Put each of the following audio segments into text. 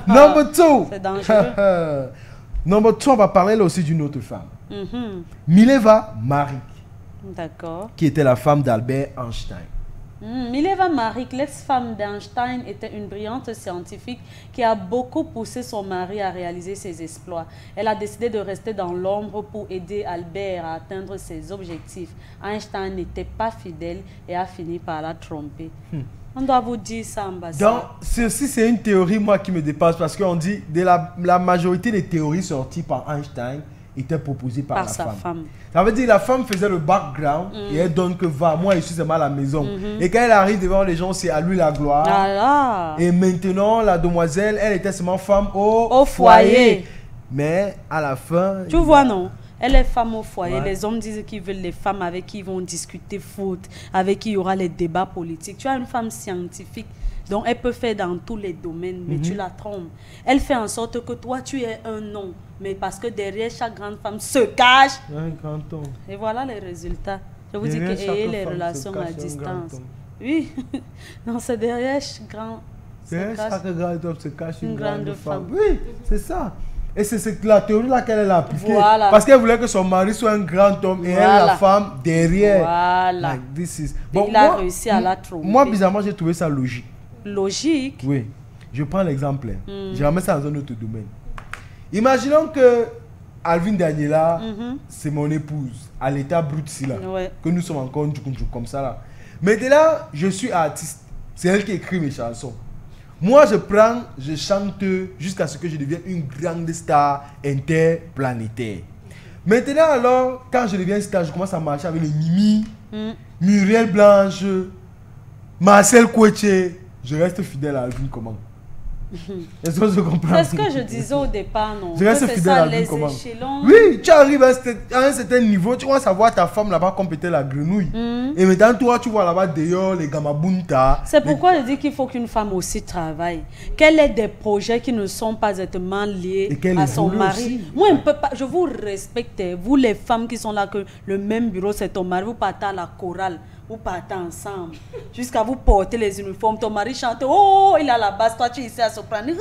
Number 2. C'est dangereux. Number 2, on va parler là aussi d'une autre femme. Mileva Maric. D'accord. Qui était la femme d'Albert Einstein. Mileva Maric, l'ex-femme d'Einstein, était une brillante scientifique qui a beaucoup poussé son mari à réaliser ses exploits. Elle a décidé de rester dans l'ombre pour aider Albert à atteindre ses objectifs. Einstein n'était pas fidèle et a fini par la tromper. On doit vous dire ça, ambassadeur. Donc, ceci, c'est une théorie, moi, qui me dépasse, parce qu'on dit que la majorité des théories sorties par Einstein étaient proposées par la sa femme. Ça veut dire que la femme faisait le background et elle donne que va, moi, je suis seulement à la maison. Et quand elle arrive devant les gens, c'est à lui la gloire. Voilà. Et maintenant, la demoiselle, elle était seulement femme au foyer. Mais à la fin... Tu vois, non? Elle est femme au foyer. Ouais. Les hommes disent qu'ils veulent les femmes avec qui ils vont discuter foot, avec qui il y aura les débats politiques. Tu as une femme scientifique, donc elle peut faire dans tous les domaines, mais tu la trompes. Elle fait en sorte que toi, tu es un nom, mais parce que derrière chaque grande femme se cache. Un grand homme. Et voilà les résultats. Je vous dis que ayez les relations à distance. Oui, non, c'est derrière chaque grand homme se cache une grande femme. Oui, c'est ça. Et c'est la théorie laquelle elle a appliquée. Voilà. Parce qu'elle voulait que son mari soit un grand homme et elle, la femme, derrière. Voilà. Like, this is... Bon, il a réussi à la tromper. Moi, bizarrement, j'ai trouvé ça logique. Logique? Oui. Je prends l'exemple. Je ramène ça dans un autre domaine. Imaginons que Alvin Daniela, c'est mon épouse, à l'état brut là, que nous sommes encore comme ça là. Maintenant, je suis artiste. C'est elle qui écrit mes chansons. Moi, je chante jusqu'à ce que je devienne une grande star interplanétaire. Maintenant, alors, quand je deviens star, je commence à marcher avec les Mimi, Muriel Blanche, Marcel Koueche. Je reste fidèle à Alvin comment? Est-ce que je comprends? C'est ce que je disais au départ, non? Je reste fidèle à Alvin comment? Oui, tu arrives à un certain niveau, tu vas savoir ta femme là-bas compléter la grenouille. Et maintenant, toi, tu vois là-bas dehors les gamabunta. C'est pourquoi je dis qu'il faut qu'une femme aussi travaille. Qu'elle ait des projets qui ne sont pas exactement liés à son mari. Aussi. Moi, je vous respecte, vous les femmes qui sont là, que le même bureau, c'est ton mari, vous partez à la chorale. Vous partez ensemble, jusqu'à vous porter les uniformes. Ton mari chante, oh, il a la basse, toi tu es ici à soprano.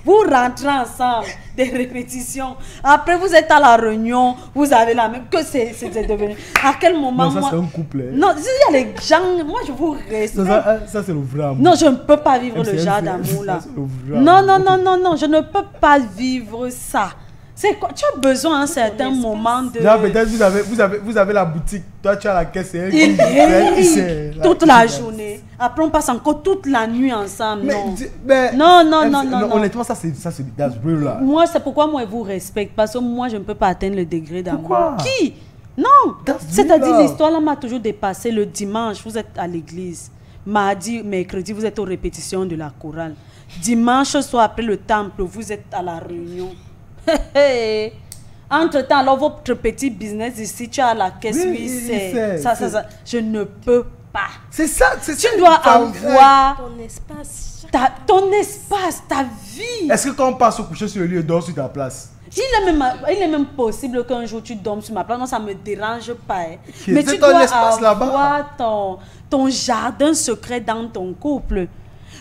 Vous rentrez ensemble, des répétitions. Après, vous êtes à la réunion, vous avez la même. Que c'est devenu? À quel moment? Non, ça moi... c'est un couple. Hein. Non, il y a les gens, moi je vous respecte. Ça c'est le vrai amour. Non, je ne peux pas vivre le genre d'amour là. Non, je ne peux pas vivre ça. C'est quoi? Tu as besoin à un certain moment de... Peut-être vous avez la boutique, toi tu as la caisse et elle toute la journée. Après on passe encore toute la nuit ensemble. Non. Honnêtement, ça c'est that's real là. Moi, c'est pourquoi moi je vous respecte. Parce que moi je ne peux pas atteindre le degré d'amour. Pourquoi? Qui? Non. C'est-à-dire l'histoire là m'a toujours dépassé. Le dimanche, vous êtes à l'église. Mardi, mercredi, vous êtes aux répétitions de la chorale. Dimanche soir après le temple, vous êtes à la réunion. Entre-temps, alors votre petit business ici, tu as la caisse, ça. Je ne peux pas. C'est ça, tu dois avoir ton espace. Ton espace, ta vie. Est-ce que quand on passe au coucher sur le lit, on dort sur ta place? Il est même possible qu'un jour tu dormes sur ma place. Non, ça ne me dérange pas. Hein. Mais tu dois avoir ton jardin secret dans ton couple.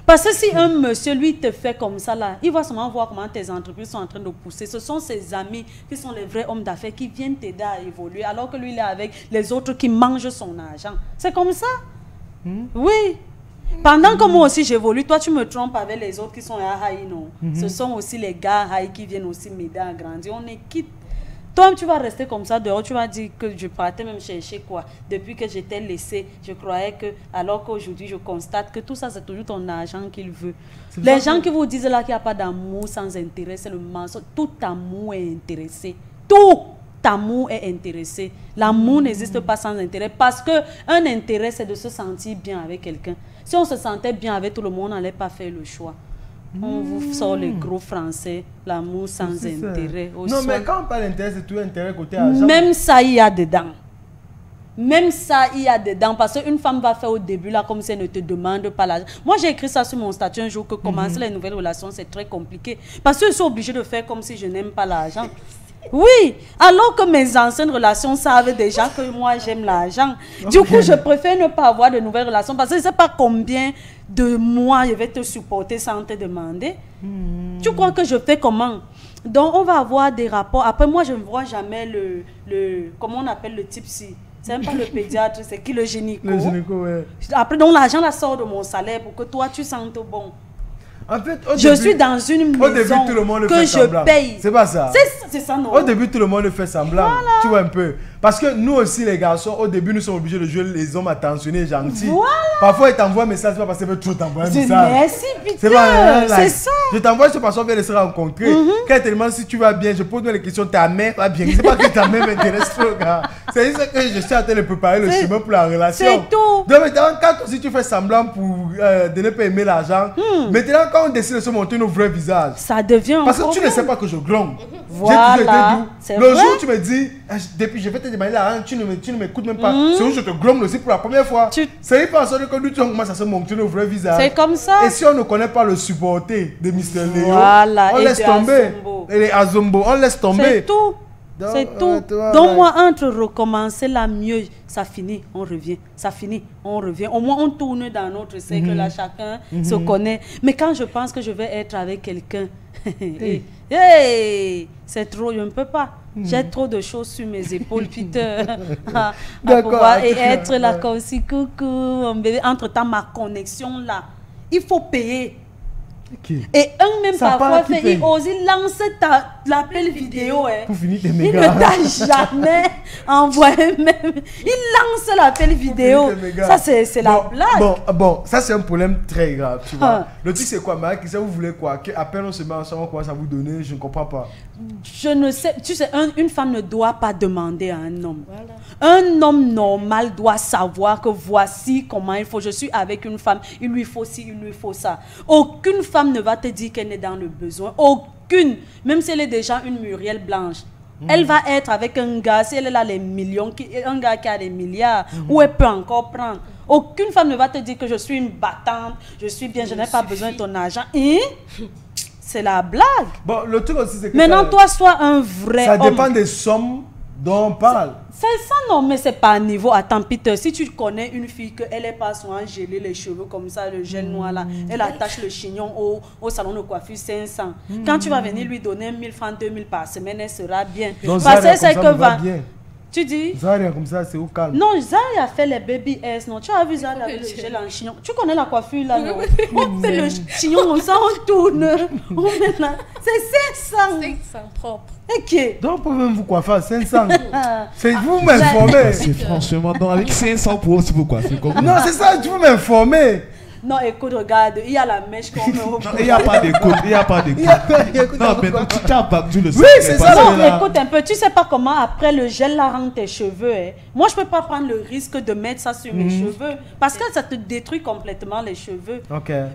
Parce que si un monsieur, lui, te fait comme ça, là, il va seulement voir comment tes entreprises sont en train de pousser. Ce sont ses amis qui sont les vrais hommes d'affaires qui viennent t'aider à évoluer, alors que lui, il est avec les autres qui mangent son argent. C'est comme ça. Oui. Pendant que moi aussi j'évolue, toi, tu me trompes avec les autres qui sont à Haï, non. Ce sont aussi les gars à Haï qui viennent aussi m'aider à grandir. On est quitte. Toi, tu vas rester comme ça dehors, tu vas dire que je partais même chercher quoi. Depuis que j'étais laissé, je croyais que, alors qu'aujourd'hui je constate que tout ça c'est toujours ton argent qu'il veut. Les gens qui vous disent là qu'il n'y a pas d'amour sans intérêt, c'est le mensonge. Tout amour est intéressé. Tout amour est intéressé. L'amour n'existe pas sans intérêt parce que un intérêt c'est de se sentir bien avec quelqu'un. Si on se sentait bien avec tout le monde, on n'allait pas faire le choix. On vous sort les gros français, l'amour sans intérêt. Non, mais quand on parle d'intérêt, c'est tout intérêt côté argent. Même ça, il y a dedans. Même ça, il y a dedans. Parce qu'une femme va faire au début, là, comme si elle ne te demande pas l'argent. Moi, j'ai écrit ça sur mon statut un jour, que commencer les nouvelles relations, c'est très compliqué. Parce que je suis obligée de faire comme si je n'aime pas l'argent. Oui, alors que mes anciennes relations savent déjà que moi j'aime l'argent. Du coup, je préfère ne pas avoir de nouvelles relations parce que je ne sais pas combien de mois je vais te supporter sans te demander. Tu crois que je fais comment? Donc, on va avoir des rapports. Après, moi, je ne vois jamais comment on appelle le type si. C'est même pas le pédiatre, c'est qui le gynéco. Le gynéco, ouais. Après, donc l'argent la sort de mon salaire pour que toi, tu sentes bon. En fait, je suis dans une maison tout le monde que je paye. C'est pas ça. C'est ça, non? Au début, tout le monde fait semblant. Voilà. Tu vois un peu. Parce que nous aussi, les garçons, au début, nous sommes obligés de jouer les hommes attentionnés et gentils. Voilà. Parfois, ils t'envoient un message, c'est pas parce qu'ils veulent toujours t'envoyer un message. Merci, putain. C'est ça. Je t'envoie sur parce qu'on vient de se rencontrer. Quand elle te demande si tu vas bien, je pose les questions. Ta mère va bien. C'est pas que ta mère m'intéresse trop, gars. C'est juste que je suis en train de préparer le chemin pour la relation. C'est tout. Donc maintenant, quand aussi tu fais semblant pour de ne pas aimer l'argent, maintenant, quand on décide de se montrer nos vrais visages, ça devient parce que tu ne sais pas que je gronde. Voilà. Le jour où tu me dis, depuis je vais te demander l'argent, tu ne m'écoutes même pas. C'est où je te gronde aussi pour la première fois. C'est une façon que nous, on commence à se montrer nos vrais visages. C'est comme ça. Et si on ne connaît pas le supporter de Mr. Léo, voilà. on laisse tomber. Et les Azombo, on laisse tomber. C'est tout. C'est tout. Donc moi, entre recommencer là, mieux, ça finit, on revient. Ça finit, on revient. Au moins, on tourne dans notre cercle, là, chacun se connaît. Mais quand je pense que je vais être avec quelqu'un, c'est trop, je ne peux pas. J'ai trop de choses sur mes épaules, Peter. à pouvoir et être là comme si, coucou, mon bébé. Entre-temps, ma connexion là, il faut payer. Okay. Et un même ça parfois fait, il ose lancer l'appel vidéo. Pour finir tes mégas. Il ne t'a jamais envoyé même. Il lance l'appel vidéo. Ça, c'est la blague. Bon, ça, c'est un problème très grave. Tu vois. Le truc, c'est quoi, Marie? Vous voulez quoi? Qu'appel on se met ensemble, quoi ça vous donner? Je ne comprends pas. Je ne sais. Tu sais, une femme ne doit pas demander à un homme. Voilà. Un homme normal doit savoir que voici comment il faut. Je suis avec une femme, il lui faut ci, il lui faut ça. Aucune femme ne va te dire qu'elle est dans le besoin. Aucune. Même si elle est déjà une Muriel Blanche. Elle va être avec un gars, si elle a les millions, un gars qui a des milliards, où elle peut encore prendre. Aucune femme ne va te dire que je suis une battante, je suis bien, je n'ai pas besoin de ton argent. Et c'est la blague. Bon, le truc aussi, c'est que maintenant, toi, sois un vrai homme. Ça dépend des sommes dont on parle. C'est ça, non, mais c'est pas à niveau. Attends, Peter, si tu connais une fille qu'elle est pas souvent gelée les cheveux comme ça, le gel noir là, elle attache le chignon au salon de coiffure 500. Quand tu vas venir lui donner 1000 francs, 2000 par semaine, elle sera bien. Donc, parce que c'est que va bien. Tu dis Zari comme ça, c'est au calme. Non, Zari a fait les baby S, non. Tu as vu Zari avec le gel en chignon. Tu connais la coiffure là, non? On fait le chignon comme ça, on tourne. On met là. C'est 500. 500 propre. Ok. Donc, pour même vous coiffer à 500. C'est vous m'informer. C'est franchement, donc avec 500 pour vous coiffer. Non, c'est ça, tu veux m'informer. Non, écoute, regarde, il y a la mèche qu'on met au... Non, il n'y a pas d'écoute, il n'y a pas d'écoute. Non, mais non, tu as battu le Oui, c'est ça. Non, écoute un peu, tu sais pas comment après le gel là rend tes cheveux. Hein. Moi, je peux pas prendre le risque de mettre ça sur mes cheveux parce que ça te détruit complètement les cheveux.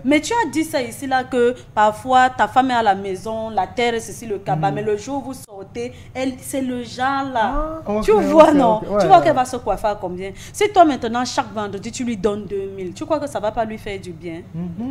Mais tu as dit ça ici là que parfois ta femme est à la maison, la terre est ceci, le cabas, mais le jour où vous sortez, c'est le genre là. Tu vois, non? Tu vois qu'elle va se coiffer à combien? Si toi maintenant, chaque vendredi, tu lui donnes 2000, tu crois que ça va pas lui faire du bien?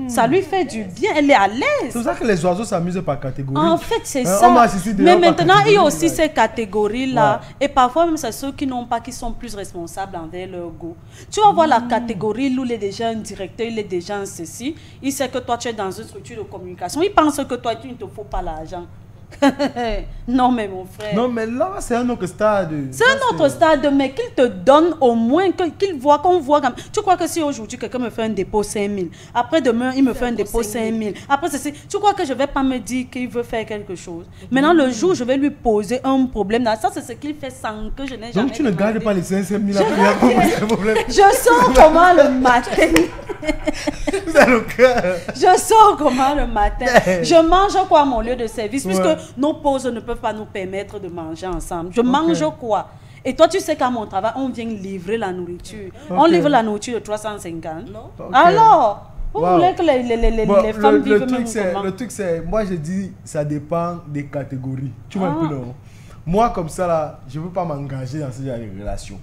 Ça lui fait du bien, elle est à l'aise. C'est pour ça que les oiseaux s'amusent par catégorie. En fait, c'est ça. Mais maintenant, il y a aussi ces catégories-là. Et parfois, même c'est ceux qui n'ont pas, qui sont plus responsables envers leur goût. Tu vas voir la catégorie où il est déjà un directeur, il est déjà un ceci. Il sait que toi, tu es dans une structure de communication. Il pense que toi, il ne te faut pas l'argent. Non mais mon frère. Non mais là c'est un autre stade. C'est un autre stade, mais qu'il te donne au moins, qu'il voit, qu'on voit. Tu crois que si aujourd'hui quelqu'un me fait un dépôt 5000, après demain il me fait un dépôt 5000, après ceci, tu crois que je vais pas me dire qu'il veut faire quelque chose? Maintenant le jour je vais lui poser un problème, ça c'est ce qu'il fait sans que je n'ai jamais. Donc tu ne gardes pas les 5000 après. Je sors comment le matin. Je sors comment le matin. Je mange quoi à mon lieu de service puisque nos pauses ne peuvent pas nous permettre de manger ensemble. Je mange quoi? Et toi, tu sais qu'à mon travail, on vient livrer la nourriture. On livre la nourriture de 350. Non. Alors, vous voulez que les femmes vivent même comment? Le truc, c'est, moi, je dis, ça dépend des catégories. Tu vois un peu, non? Moi, comme ça, là, je ne veux pas m'engager dans ce genre de relation.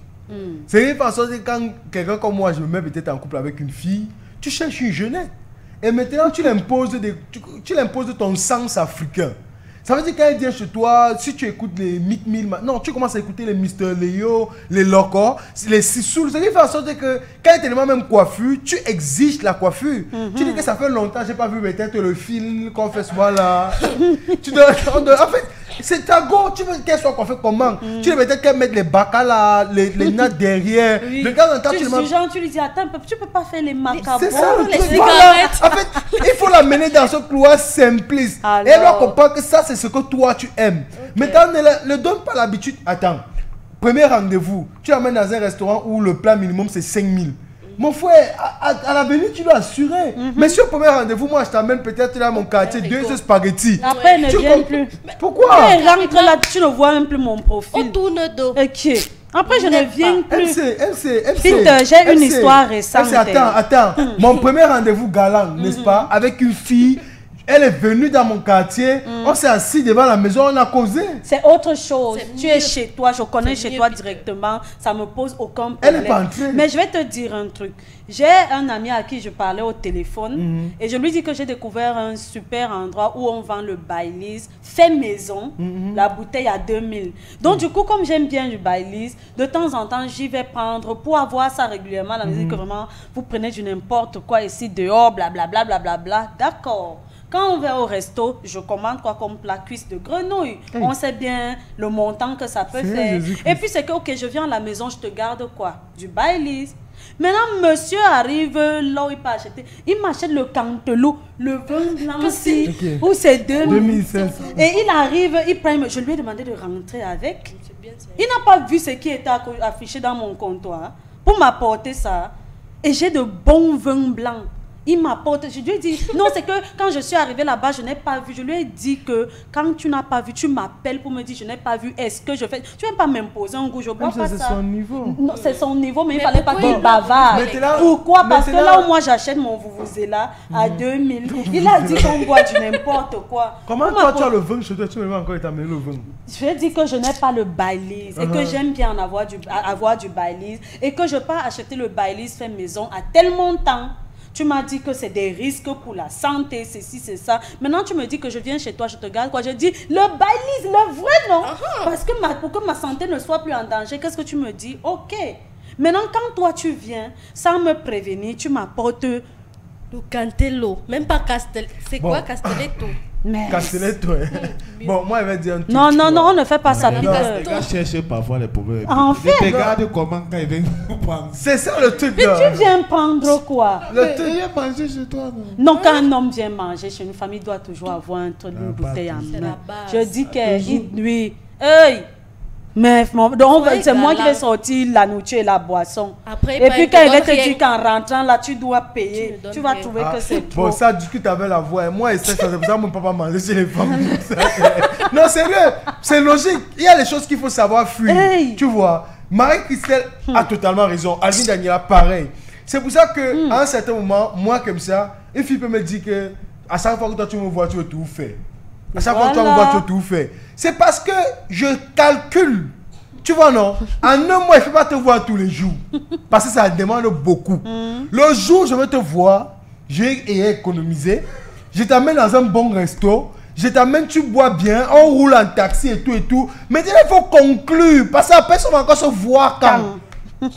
C'est une façon que quand quelqu'un comme moi, je me mets peut-être en couple avec une fille, tu cherches une jeunette. Et maintenant, tu l'imposes ton sens africain. Ça veut dire quand elle vient chez toi, si tu écoutes les Mick Mill, non, tu commences à écouter les Mr. Leo, les Loco, les Sissoul. Ce qui fait en sorte que quand elle te demande même coiffure, tu exiges la coiffure. Tu dis que ça fait longtemps, j'ai pas vu peut-être le film qu'on fait souvent là. En fait, c'est ta go, tu veux qu'elle soit coiffée comment? Tu veux peut-être qu'elle mette les bacas là, les nattes derrière. Oui. De temps en temps, tu lui dis, attends, tu peux pas faire les macabres. C'est ça le les truc. cigarettes. En fait, il faut l'amener dans ce couloir simpliste. Alors. Et elle doit comprendre que ça, c'est ce que toi, tu aimes. Maintenant, ne donne pas l'habitude. Attends, premier rendez-vous, tu l'amènes dans un restaurant où le plat minimum, c'est 5 000. Mon frère, à l'avenir, tu dois assurer. Mais sur le premier rendez-vous, moi, je t'amène peut-être dans mon quartier 2 spaghettis. Après, elle ne vient plus. Pourquoi? Elle rentre là, tu ne vois même plus mon profil. On tourne dos. Ok. Après, je ne viens plus. MC. J'ai une histoire récente. Attends. Mon premier rendez-vous galant, n'est-ce pas? Avec une fille. Elle est venue dans mon quartier, on s'est assis devant la maison, on a causé. C'est autre chose. Tu es chez toi, je connais chez toi directement, ça me pose aucun problème. Elle est pas entrée. Mais je vais te dire un truc. J'ai un ami à qui je parlais au téléphone et je lui dis que j'ai découvert un super endroit où on vend le Baileys fait maison, la bouteille à 2000. Donc du coup, comme j'aime bien du Baileys, de temps en temps, j'y vais prendre pour avoir ça régulièrement. La musique que vraiment, vous prenez du n'importe quoi ici dehors, blablabla, blablabla. D'accord. Quand on va au resto, je commande quoi comme plat, cuisse de grenouille. On sait bien le montant que ça peut faire. Et puis c'est que, ok, je viens à la maison, je te garde quoi? Du Baileys. Maintenant, monsieur arrive là où il peut acheter. Il m'achète le cantelou, le vin blanc aussi, où c'est 2500. Et il arrive, il prend, je lui ai demandé de rentrer avec. Il n'a pas vu ce qui était affiché dans mon comptoir pour m'apporter ça. Et j'ai de bons vins blancs. Il m'apporte, je lui ai dit, non, c'est que quand je suis arrivée là-bas, je n'ai pas vu. Je lui ai dit que quand tu n'as pas vu, tu m'appelles pour me dire, je n'ai pas vu, est-ce que je fais. Tu ne viens pas m'imposer un goût, je bois pas ça. C'est son niveau. Non, c'est son niveau, mais il ne fallait pas qu'il bavarde. Pourquoi? Parce que là où moi j'achète mon vuvuzela à 2000, il a dit qu'on boit du n'importe quoi. Comment toi tu as le vin chez toi, tu me encore t'amener le vin? Je lui ai dit que je n'ai pas le Baileys et que j'aime bien avoir du Baileys et que je peux acheter le Baileys fait maison à tel montant. Tu m'as dit que c'est des risques pour la santé, ceci, c'est ça. Maintenant, tu me dis que je viens chez toi, je te garde quoi? Je dis, le Baileys, le vrai, non? Parce que pour que ma santé ne soit plus en danger, qu'est-ce que tu me dis? Ok. Maintenant, quand toi, tu viens, sans me prévenir, tu m'apportes... Le cantello, même pas Castel... C'est quoi Castelletto? Castelletto. Bon, moi, elle va dire un truc. Non, on ne fait pas ça. Les gars cherchent parfois les problèmes. En fait, regarde comment quand ils viennent prendre. C'est ça le truc. Mais tu viens prendre quoi? Il vient manger chez toi. Non, quand un homme vient manger chez une famille, il doit toujours avoir une bouteille en main. Je dis qu'il lui... Hey! Mais c'est moi qui vais sortir la nourriture et la boisson. Après, et puis quand il va te dire qu'en rentrant là, tu dois payer, tu vas trouver que c'est trop. Bon, ça discute avec la voix. Moi, c'est pour ça que mon papa manger chez les femmes. Non, sérieux, c'est logique. Il y a des choses qu'il faut savoir fuir. Hey. Tu vois, Marie-Christelle a totalement raison. Alvin Daniela, pareil. C'est pour ça qu'à un certain moment, moi comme ça, une fille peut me dire que à chaque fois que toi tu me vois, tu veux tout faire. À chaque fois que tu me vois, tu veux tout faire. C'est parce que je calcule. Tu vois, non? En un mois, je ne peux pas te voir tous les jours. Parce que ça demande beaucoup. Le jour où je veux te voir, j'ai économisé. Je t'amène dans un bon resto. Je t'amène, tu bois bien. On roule en taxi et tout et tout. Mais il faut conclure. Parce que après, on va encore se voir quand.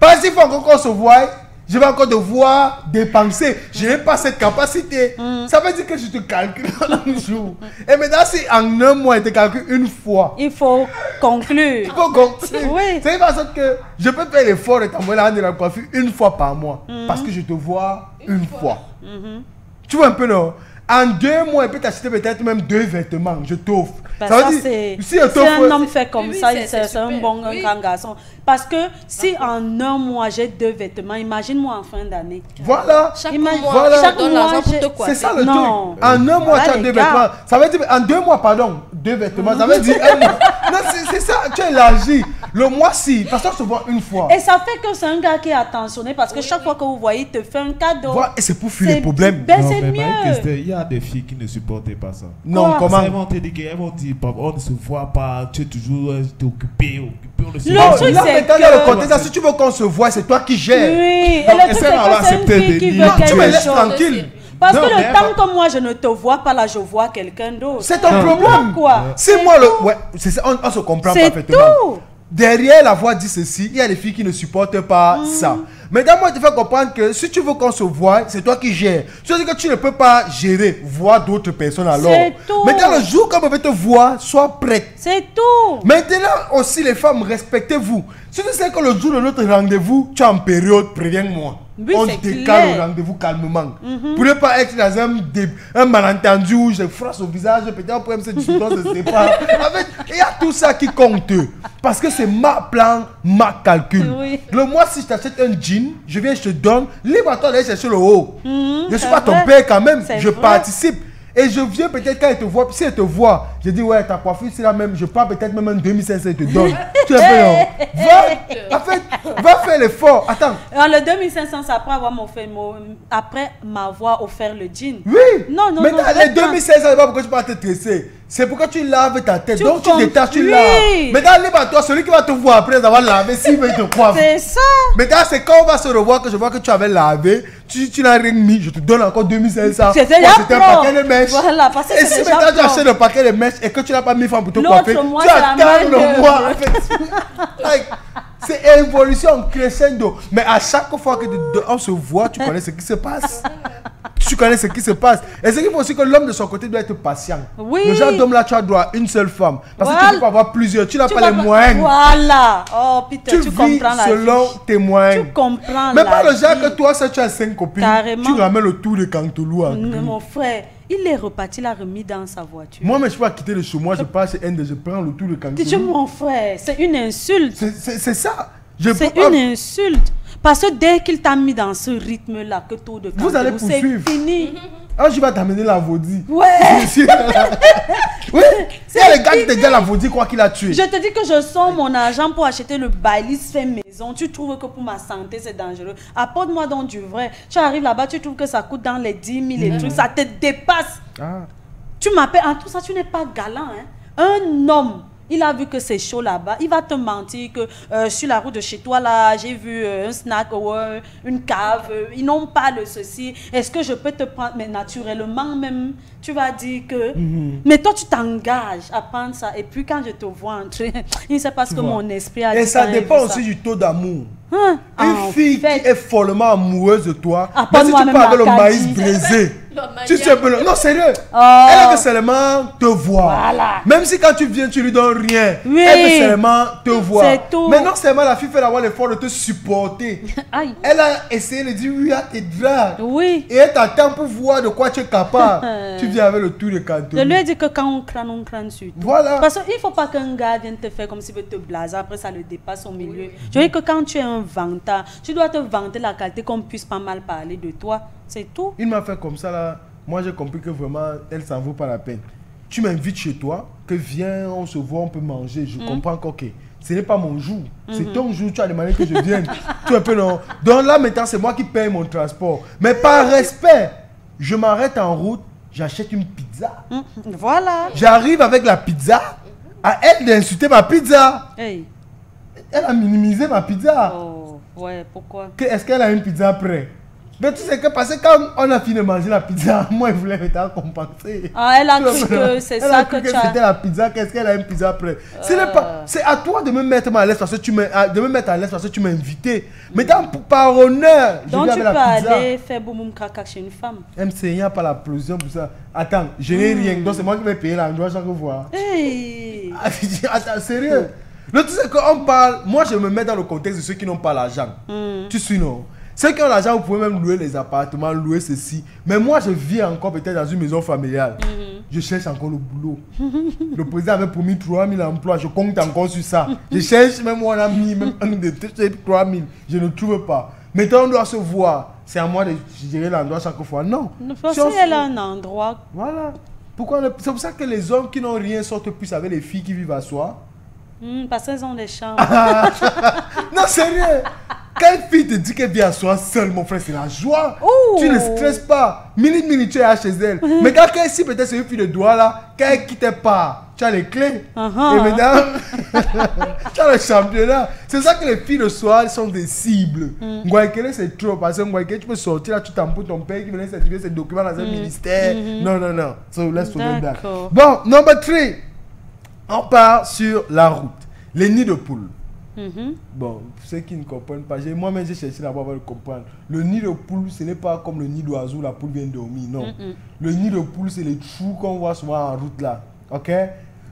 Parce qu'il faut encore qu'on se voie. Je vais encore devoir dépenser. Je n'ai pas cette capacité. Ça veut dire que je te calcule un jour. Et maintenant, si en un mois, je te calcule une fois. Il faut conclure. Il faut conclure. Oui. C'est parce que je peux faire l'effort de t'envoyer la de la coiffure une fois par mois. Parce que je te vois une fois. Tu vois un peu, non? En 2 mois, il peut t'acheter peut-être même 2 vêtements. Je t'offre. Ça veut dire, si un homme fait comme ça, c'est un bon grand garçon. Parce que si en un mois, j'ai 2 vêtements, imagine-moi en fin d'année. Voilà. Chaque mois, c'est ça le truc. En un mois, tu as 2 vêtements. Ça veut dire, en 2 mois, pardon, 2 vêtements. Ça veut dire un mois. Non, c'est ça, tu es élargi. Le mois-ci, parce qu'on se voit une fois. Et ça fait que c'est un gars qui est attentionné parce que chaque fois que vous voyez, il te fait un cadeau. Voilà, et c'est pour fuir les problèmes. Ben c'est mieux. Il y a des filles qui ne supportaient pas ça. Non, comment? Elles vont te dire, on ne se voit pas, tu es toujours occupé, on ne se voit pas. Là, maintenant, dans le contexte, si tu veux qu'on se voit, c'est toi qui gères. Oui, et le truc, c'est que c'est une fille qui veut quelque chose. Tu me laisses tranquille. Parce Non, que mais le temps que moi, je ne te vois pas là, je vois quelqu'un d'autre. C'est ton problème. Quoi? C'est moi le... Ouais, c'est ça, on se comprend parfaitement. Tout. Derrière la voix dit ceci, il y a des filles qui ne supportent pas ça. Maintenant, moi, je te fais comprendre que si tu veux qu'on se voie, c'est toi qui gères. C'est-à-dire que tu ne peux pas gérer, voir d'autres personnes alors. C'est tout. Maintenant, le jour qu'on veut te voir, sois prête. C'est tout. Maintenant aussi, les femmes, respectez-vous. Si tu sais que le jour de notre rendez-vous, tu es en période, préviens-moi. Oui, On c'est décale clair. le rendez-vous calmement. Pour ne pas être dans un malentendu où je froisse au visage, peut-être on peut même se discuter, on se sépare. En fait, il y a tout ça qui compte. Parce que c'est ma plan, ma calcul. Oui. Le mois, si je t'achète un jean, je viens, je te donne, libre à toi d'aller chercher le haut. Je ne suis c'est pas ton vrai. père quand même, C'est je vrai. participe. Et je viens peut-être quand elle te voit, si elle te voit, je dis ouais, ta coiffure c'est la même, je pars peut-être même un 2500, elle te donne. Tu es un peu non. En fait, va faire l'effort. Attends. Alors, le 2500, c'est après m'avoir offert le jean. Oui. Non, non, mais non, dans les vraiment. 2500, c'est pas pourquoi tu peux pas te tresser. C'est pourquoi tu laves ta tête. Tu Donc tu détaches, tu oui. laves. Maintenant, libre à toi, celui qui va te voir après avoir lavé, s'il veut, il te coiffe. C'est ça. Maintenant, c'est quand on va se revoir que je vois que tu avais lavé, tu n'as rien mis, je te donne encore 2500. C'était Ouais, déjà c'était un propre. paquet de mèches. Voilà, parce que et c'est si déjà maintenant tu propre. achètes le paquet de mèches et que tu n'as pas mis francs pour te L'autre coiffer, mois, tu c'est la attends le main-d'œuvre. mois. En fait, like, c'est évolution crescendo. Mais à chaque fois que on se voit, tu connais ce qui se passe. Tu connais ce qui se passe. Et c'est qu'il faut aussi que l'homme de son côté doit être patient. Oui. Le genre d'homme là, tu as droit à une seule femme. Parce que Voilà. tu peux pas avoir plusieurs. Tu n'as Tu pas vas les pas- moyens. Voilà. Oh, Peter, Tu tu vis comprends la selon vie. tes moyens. Tu comprends Mais la pas le genre vie. que toi, ça tu as 5 copines. Carrément. Tu ramènes le tour de Cantoulou. Mon frère, il est reparti, il a remis dans sa voiture. Moi, mais je peux pas quitter le chez moi. Je passe chez Inde, je prends le tour de Tu dis, Cantoulou. mon frère, c'est une insulte. C'est ça. Je C'est peux pas- une insulte. Parce que dès qu'il t'a mis dans ce rythme-là, que tout de Vous allez c'est poursuivre. fini. Ah, je vais t'amener la Vaudi. Ouais. Oui, c'est les gars qui te disent la Vaudi, quoi qu'il a tué. Je te dis que je sors mon argent pour acheter le Baileys fait maison. Tu trouves que pour ma santé, c'est dangereux. Apporte-moi donc du vrai. Tu arrives là-bas, tu trouves que ça coûte dans les 10 000 et trucs. Ça te dépasse. Ah. Tu m'appelles. En tout ça, tu n'es pas galant. Hein. Un homme, il a vu que c'est chaud là-bas. Il va te mentir que sur la route de chez toi, là, j'ai vu un snack ou une cave. Ils n'ont pas le ceci. Est-ce que je peux te prendre? Mais naturellement même, tu vas dire que... Mais toi, tu t'engages à prendre ça. Et puis quand je te vois entrer, il sait pas ce que vois. mon esprit a dit. Et ça quand il dépend veut aussi ça. du taux d'amour. Hein? Une En fille fait, qui est follement amoureuse de toi, Apporte-moi même si tu même parles la le maïs caddie. braisé, Le tu sais peu. Non, sérieux. Oh. Elle veut seulement te voir. Voilà. Même si quand tu viens, tu lui donnes rien. Oui. Elle veut seulement te voir. C'est tout. Mais non seulement la fille fait avoir l'effort de te supporter. Aïe. Elle a essayé de dire oui à tes draps. Oui. Et elle t'attend pour voir de quoi tu es capable. Tu viens avec le tour de canton. Je lui ai dit que quand on crâne sur tout. Voilà. Parce qu'il ne faut pas qu'un gars vienne te faire comme s'il veut te blaser. Après, ça le dépasse au milieu. Je dis que quand tu es un vantard, tu dois te vanter la qualité qu'on puisse pas mal parler de toi. C'est tout. Il m'a fait comme ça là. Moi j'ai compris que vraiment elle s'en vaut pas la peine. Tu m'invites chez toi, que viens, on se voit, on peut manger. Je comprends qu'ok, ce n'est pas mon jour. C'est ton jour, tu as demandé que je vienne. Tu es un peu non. Donc là maintenant c'est moi qui paye mon transport. Mais par respect, je m'arrête en route, j'achète une pizza. Voilà. J'arrive avec la pizza, à elle d'insulter ma pizza. Hey. Elle a minimisé ma pizza. Oh, ouais, pourquoi? Est-ce qu'elle a une pizza prête? Mais tu sais que parce que quand on a fini de manger la pizza, moi je voulais me compenser. Ah, elle a cru que c'est Elle ça a que cru tu c'était as. la pizza, qu'est-ce qu'elle a une pizza prête. Ce n'est pas, c'est à toi de me mettre à l'aise parce que tu m'as, de me mettre à l'aise parce que tu m'as invité. Mais par honneur, je Donc viens tu avec peux la pizza. aller faire boum caca chez une femme. MC, il n'y a pas la plosión pour ça. Attends, je n'ai rien, donc c'est moi qui vais payer l'endroit chaque fois. Hey. Attends, sérieux. Le truc c'est qu'on parle, moi je me mets dans le contexte de ceux qui n'ont pas l'argent. Tu suis non? Ceux qui ont l'argent, vous pouvez même louer les appartements, louer ceci. Mais moi je vis encore peut-être dans une maison familiale. Je cherche encore le boulot. Le président avait promis 3000 emplois, je compte encore sur ça. Je cherche, même moi on a mis même un de 3000, je ne trouve pas. Maintenant on doit se voir. C'est à moi de gérer l'endroit chaque fois. Non. Parce Si on qu'elle se- a un endroit. Voilà. C'est pour ça que les hommes qui n'ont rien sortent plus avec les filles qui vivent à soi. Parce qu'elles ont des chambres. Non, sérieux. Quand une fille te dit qu'elle vient à soi seule, mon frère, c'est la joie. Ouh. Tu ne stresses pas. Minute, tu es là chez elle. Mais quand si peut-être c'est une fille de doigt là, quand elle quitte pas, tu as les clés. Et maintenant, tu as le championnat. C'est ça que les filles de soir sont des cibles. Ngouaikele, c'est trop. Parce que Ngouaikele, tu peux sortir là, tu t'empoules ton père qui venait certifier ses documents dans un ministère. Non. So, let's forget that. Bon, number 3. On part sur la route. Les nids de poules. Bon, pour ceux qui ne comprennent pas, moi-même j'ai cherché là-bas pour comprendre. Le nid de poule, ce n'est pas comme le nid d'oiseau, la poule vient dormir, non. Le nid de poule, c'est les trous qu'on voit souvent en route là. Ok?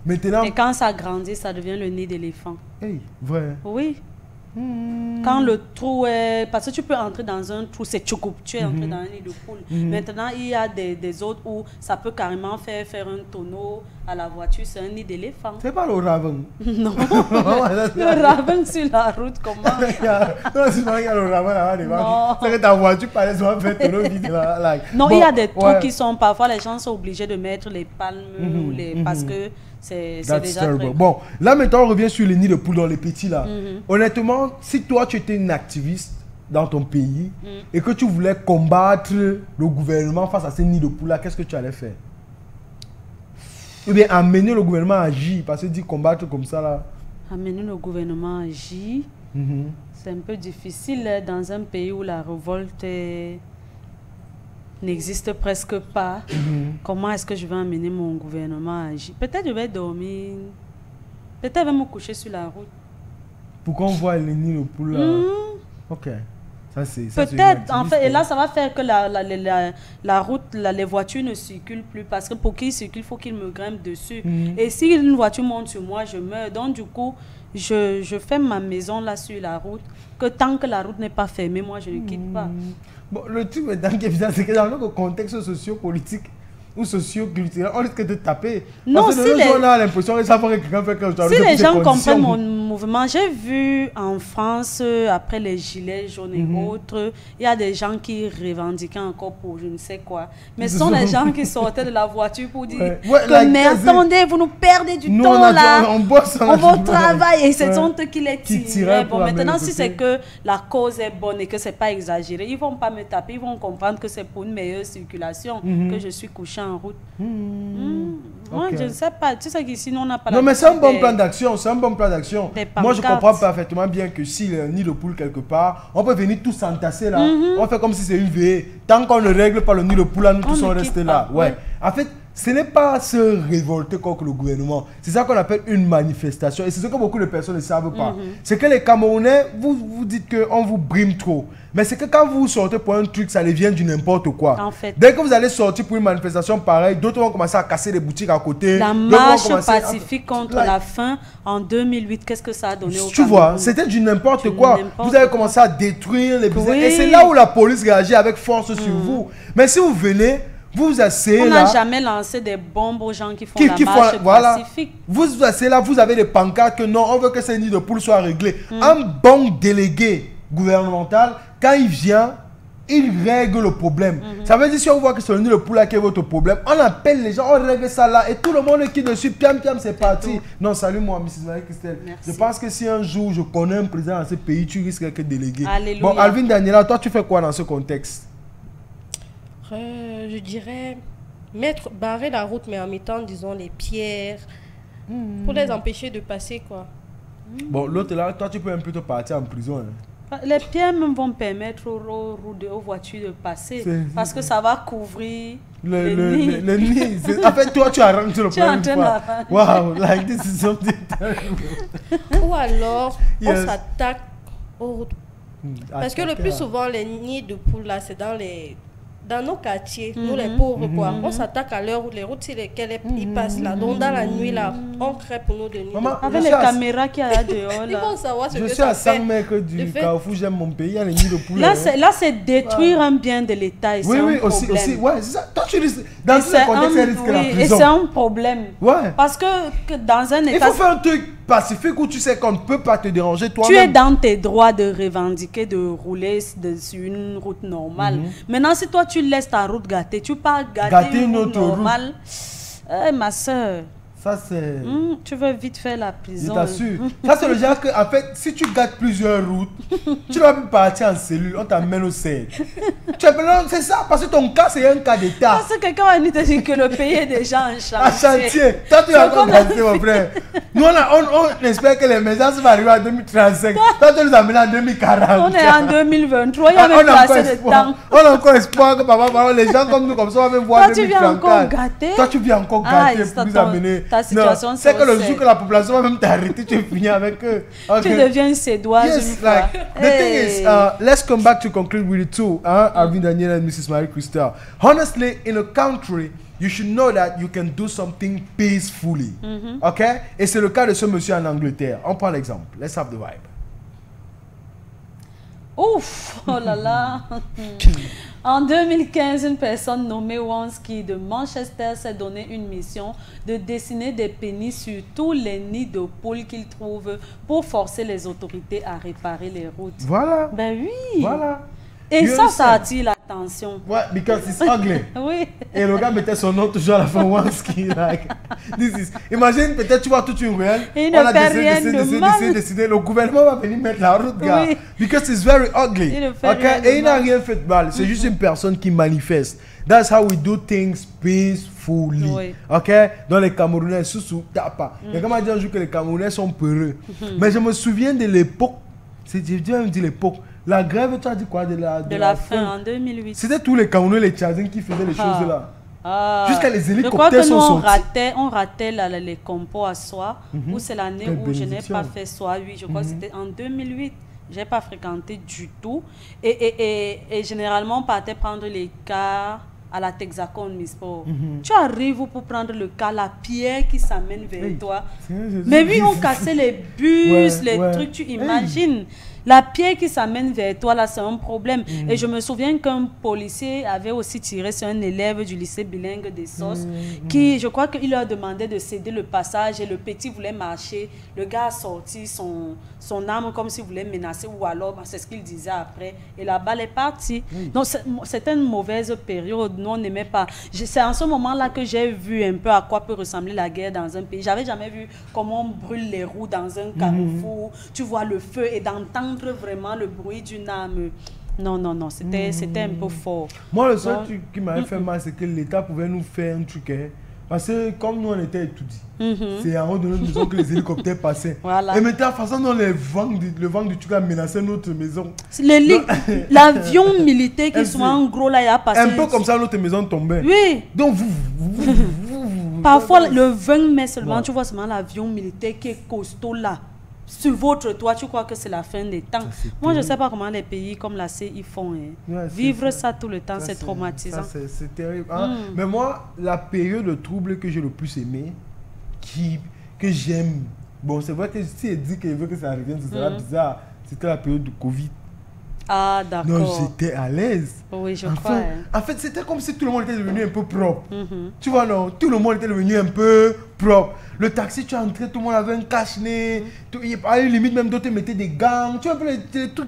Maintenant. Et quand ça grandit, ça devient le nid d'éléphant. Hey, vrai. Oui. Quand le trou est... Parce que tu peux entrer dans un trou, c'est tchoukou, tu es entré dans un nid de poule. Maintenant, il y a des autres où ça peut carrément faire un tonneau à la voiture, c'est un nid d'éléphant. C'est pas le ravin. Non. Le ravin sur la route, comment? Non, c'est pas qu'il y a le ravin là-bas devant. C'est que ta voiture, par exemple, fait tonneau vide là. Like. Non, il y a des trous qui sont... Parfois, les gens sont obligés de mettre les palmes ou parce que... C'est déjà très... Bon, là maintenant on revient sur les nids de poules dans les petits là. Honnêtement, si toi tu étais une activiste dans ton pays et que tu voulais combattre le gouvernement face à ces nids de poules là, qu'est-ce que tu allais faire? Ou bien amener le gouvernement à agir, parce que dire combattre comme ça là. Amener le gouvernement à agir, c'est un peu difficile dans un pays où la révolte n'existe presque pas. Comment est-ce que je vais amener mon gouvernement à agir? Peut-être je vais dormir, peut-être je vais me coucher sur la route. Pour qu'on voit les nids de poules là. Ok. Peut-être, en fait, et là ça va faire que la route, les voitures ne circulent plus, parce que pour qu'ils circulent, il faut qu'ils me grimpent dessus. Et si une voiture monte sur moi, je meurs. Donc du coup, je fais ma maison là sur la route, que tant que la route n'est pas fermée, moi je ne quitte pas. Bon, le truc maintenant qui est évident, c'est que dans le contexte socio-politique ou socio-culturel, on risque de taper. Non, parce que si on a l'impression que ça ferait quelqu'un fait quelque chose. Si les gens comprennent mon mouvement, j'ai vu en France, après les gilets jaunes et autres, il y a des gens qui revendiquaient encore pour je ne sais quoi. Mais ce sont les gens qui sortaient de la voiture pour dire mais attendez, vous nous perdez du temps là. On bosse, on va au travail et c'est eux qui les tiraient. Bon, maintenant, si c'est que la cause est bonne et que c'est pas exagéré, ils vont pas me taper, ils vont comprendre que c'est pour une meilleure circulation que je suis couché en route. Moi, je ne sais pas. Tu sais qu'ici, nous, on n'a pas Non, mais c'est un bon plan d'action. C'est un bon plan d'action. Moi, je comprends parfaitement bien que s'il y a un nid de poule quelque part, on peut venir tous s'entasser là. On fait comme si c'est une veillée. Tant qu'on ne règle pas le nid de poule, là, nous tous on reste là. Ouais. En fait, ce n'est pas se révolter contre le gouvernement. C'est ça qu'on appelle une manifestation. Et c'est ce que beaucoup de personnes ne savent pas. C'est que les Camerounais, vous dites qu'on vous brime trop. Mais c'est que quand vous sortez pour un truc, ça devient du n'importe quoi. En fait. Dès que vous allez sortir pour une manifestation pareille, d'autres vont commencer à casser les boutiques à côté. La marche pacifique contre la faim en 2008, qu'est-ce que ça a donné au Cameroun? Tu vois, c'était du n'importe quoi. Vous avez commencé à détruire les business. Et c'est là où la police réagit avec force sur vous. Mais si vous venez... Vous asseyez on là. n'a jamais lancé des bombes aux gens qui font la marche pacifique. Vous asseyez là, vous avez des pancartes que non, on veut que ces nids de poules soient réglés. Un bon délégué gouvernemental, quand il vient, il règle le problème. Ça veut dire si on voit que c'est le nid de poule qui est votre problème, on appelle les gens, on règle ça là et tout le monde qui dessus, piam piam, c'est parti. Non, salut moi, Mrs. Marie-Christelle. Je pense que si un jour je connais un président dans ce pays, tu risques d'être délégué. Alléluia. Bon, Alvin Daniela, toi tu fais quoi dans ce contexte? Je dirais barrer la route, mais en mettant, disons, les pierres pour les empêcher de passer, quoi. Bon, l'autre là, toi tu peux un peu te partir en prison. Hein. Les pierres même vont permettre aux voitures de passer parce que ça va couvrir le nid. En fait, toi tu arranges le problème. Wow, like this is something terrible. Ou alors, on s'attaque aux routes. Parce que le plus souvent, les nids de poules là, c'est dans nos quartiers, nous les pauvres, quoi. On s'attaque à l'heure où les routes sur lesquelles ils passent là. Donc dans la nuit là, on crée pour nous de nuit. Avec les caméras qu'il y a là dehors. Ils vont savoir ce que ça fait. Je suis à 5 mètres du Carrefour, j'aime mon pays, il y a les nids de poules. Là, c'est détruire un bien de l'État. Oui, aussi, ouais, c'est ça. Toi, tu risques, dans ce contexte, c'est risque la prison. Et c'est un problème. Ouais. Parce que dans un État... Il faut faire un truc pacifique où tu sais qu'on ne peut pas te déranger toi-même. Tu es dans tes droits de revendiquer, de rouler sur une route normale. Maintenant, si toi, tu laisses ta route gâtée, tu pars gâter une route normale. Ma soeur. Ça, c'est... tu veux vite faire la prison. Je t'assure. Ça, c'est le genre que, en fait, si tu gâtes plusieurs routes, tu ne vas plus partir en cellule, on t'amène au CED. C'est ça, parce que ton cas, c'est un cas d'État. Parce que quelqu'un va nous dire que le pays est déjà en chantier. En chantier. Toi, tu vas encore chantier, mon frère. Nous, on espère que les maisons vont arriver en 2035. Toi, tu nous amènes en 2040. On est en 2023, il y a même placé de temps. On a encore espoir que papa, les gens comme nous, comme ça, on va même voir 2034. Toi, tu viens encore gâter. Toi, tu viens encore gâter pour nous amener. Ta situation, c'est que le jour que la population va même t'arrêter, tu finis avec eux. Okay. Tu deviens sédoise une fois. The thing is, let's come back to conclude with it too, Arvin Daniel and Mrs. Marie Christelle. Honestly, in a country, you should know that you can do something peacefully. Okay? Et c'est le cas de ce monsieur en Angleterre. On prend l'exemple. Let's have the vibe. Ouf, oh là là. En 2015, une personne nommée Wonsky de Manchester s'est donné une mission de dessiner des pénis sur tous les nids de poules qu'il trouve pour forcer les autorités à réparer les routes. Voilà. Ben oui. Voilà. Et ça attire l'attention. Ouais, because it's ugly. Oui. Et le gars mettait son nom toujours à la fin, Wonsky. Like, imagine, peut-être tu vois toute une ruelle. Il ne fait rien de décider. Le gouvernement va venir mettre la route, gars. Oui. Because it's very ugly. Et il n'a rien fait de mal. C'est juste une personne qui manifeste. That's how we do things peacefully. Oui. Ok? Dans les Camerounais, sous tapa. Il y a comment dire un jour que les Camerounais sont peureux. Mais je me souviens de l'époque. Je viens me dire l'époque. La grève, tu as dit quoi de la faim en 2008. C'était tous les Camerounais, les Tchadiens qui faisaient les choses là. Jusqu'à les hélicoptères sont sortis. Je crois que nous, on ratait les compos à soie, où c'est l'année où je n'ai pas fait soie. Oui, je crois que c'était en 2008. Je n'ai pas fréquenté du tout. Et généralement, on partait prendre les cars à la Texaco Misport. Tu arrives pour prendre le cas, la pierre qui s'amène vers toi. Mais oui, on cassait les bus, les trucs, tu imagines. La pierre qui s'amène vers toi, là, c'est un problème. Et je me souviens qu'un policier avait aussi tiré sur un élève du lycée bilingue des Sosses, qui, je crois qu'il leur demandait de céder le passage et le petit voulait marcher. Le gars a sorti son arme comme s'il voulait menacer, ou alors, c'est ce qu'il disait après. Et la balle est partie. Donc, c'était une mauvaise période. Nous, on n'aimait pas. C'est en ce moment-là que j'ai vu un peu à quoi peut ressembler la guerre dans un pays. J'avais jamais vu comment on brûle les roues dans un carrefour. Tu vois le feu et d'entendre vraiment le bruit d'une arme. Non, c'était un peu fort. Moi, le seul truc qui m'avait fait mal, c'est que l'État pouvait nous faire un truc. Parce que comme nous, on était étudiés, c'est en haut de notre maison que les hélicoptères passaient. Voilà. Et maintenant, de toute façon, le vent du truc a menacé notre maison. L'avion militaire qui soit en gros là, il a passé. Un peu comme ça, notre maison tombait. Oui. Donc, parfois, le 20 mai seulement, tu vois seulement l'avion militaire qui est costaud là. Sur votre toit, tu crois que c'est la fin des temps. Moi, je ne sais pas comment les pays comme la CI font. Vivre ça tout le temps, c'est traumatisant. C'est terrible. Mais moi, la période de trouble que j'ai le plus aimé, que j'aime, bon, c'est vrai que si elle dit qu'elle veut que ça revienne, ce sera bizarre. C'était la période du Covid. Ah, d'accord. Non, j'étais à l'aise. Oui, je crois. En fait, c'était comme si tout le monde était devenu un peu propre. Tu vois, non? Tout le monde était devenu un peu propre. Le taxi, tu es entré, tout le monde avait un cache-nez. À la limite, même d'autres mettaient des gants. Tu vois,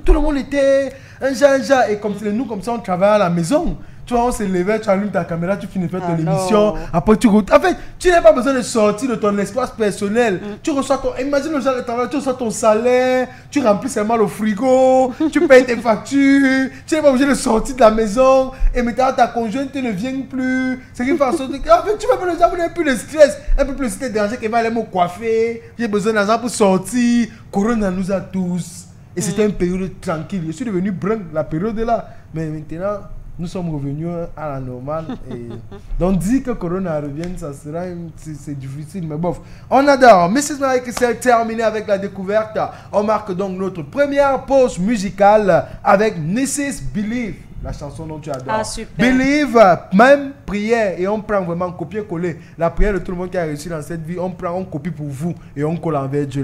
tout le monde était un genre. Et comme c'est nous, comme ça, on travaille à la maison. Tu vois, on se levait, tu allumes ta caméra, tu finis de faire ton émission. Après, tu routes. En fait, tu n'as pas besoin de sortir de ton espace personnel. Tu reçois ton. Imagine le genre de travail, tu reçois ton salaire, tu remplis seulement le frigo, tu payes tes factures, tu n'es pas obligé de sortir de la maison. Et maintenant, ta conjointe ne vient plus. C'est qui fait en sorte que. En fait, tu vas pas le genre, vous n'avez plus de stress. Un peu plus, si t'es dérangé, qu'elle va aller me coiffer. J'ai besoin d'argent pour sortir. Corona nous a tous. Et c'était une période tranquille. Je suis devenu brun, la période est là. Mais maintenant. Nous sommes revenus à la normale. Donc, dire que Corona revienne, ça sera c'est difficile, mais bof. On adore. Mrs. Marie Christelle, terminé avec la découverte. On marque donc notre première pause musicale avec Mrs. Believe, la chanson dont tu adores. Ah, super. Believe, même prière, et on prend vraiment copier-coller. La prière de tout le monde qui a réussi dans cette vie, on copie pour vous et on colle envers Dieu.